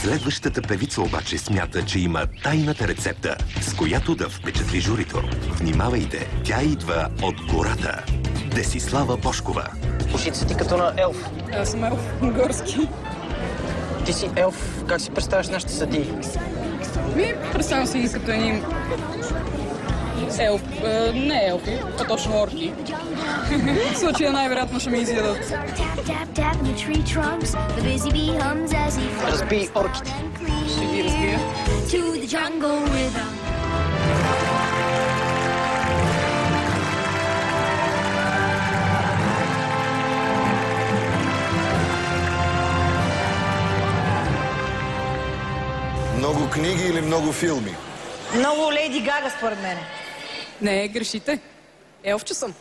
Следващата певица обаче смята, че има тайната рецепта, с която да впечатли журито. Внимавайте, тя идва от гората. Десислава Бошкова. Ушите ти като на елф. Аз съм елф, горски. Ти си елф. Как си представяш нашите съдии? Представям си ги като едни елф, не елфи, а точно орки. В случая най-вероятно ще ме изядат. Разби орките. Ще ги разбия. Много книги или много филми? Много Лейди Гага, според мен. Не, грешите. Елфче съм.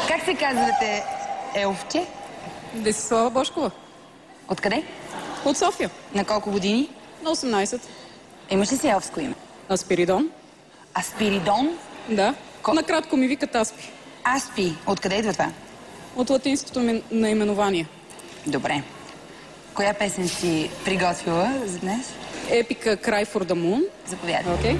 Как се казвате, елфче? Десислава Бошкова. Откъде? От София. На колко години? На 18. Имаш ли си елфско име? Аспиридон. Аспиридон? Да. Накратко ми викат Аспи. Аспи. Откъде идва това? От латинското ми наименование. Добре. Коя песен си приготвила за днес? Епика Cry for the Moon. Заповядай. Окей.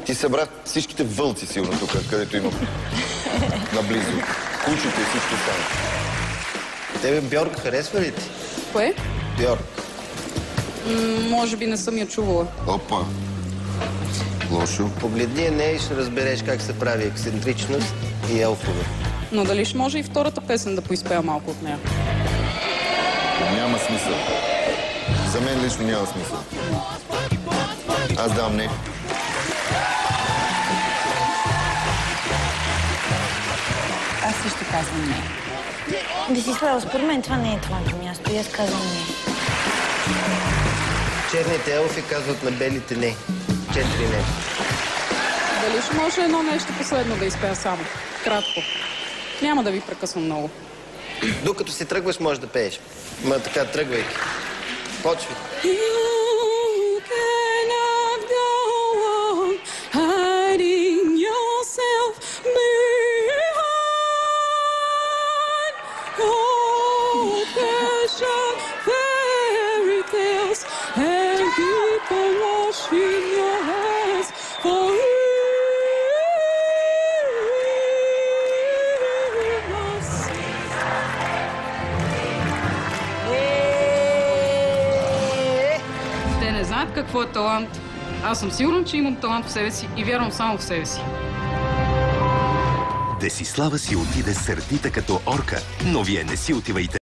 Ти събра всичките вълци сигурно тук, където има наблизо. Кучета и всичко стане. Тебе Бьорк харесва ли ти? Кое? Бьорк. Може би не съм я чувала. Опа. Лошо. Погледни я нея и ще разбереш как се прави ексцентричност и елфове. Но дали ще може и втората песен да поизпея малко от нея? Няма смисъл. За мен лично няма смисъл. Аз давам не. Аз също казвам не. Десислава, според мен това не е твоето място и аз казвам не. Черните елфи казват на белите не. 4 не. Дали ще може едно нещо последно да изпея само? Кратко. Няма да ви прекъсвам много. Докато си тръгваш, можеш да пееш. Ма така, тръгвайки. Почвай. Те не знаят какво е талант. Аз съм сигурна, че имам талант в себе си и вярвам само в себе си. Десислава си отиде сърдита като орка, но вие не си отивайте.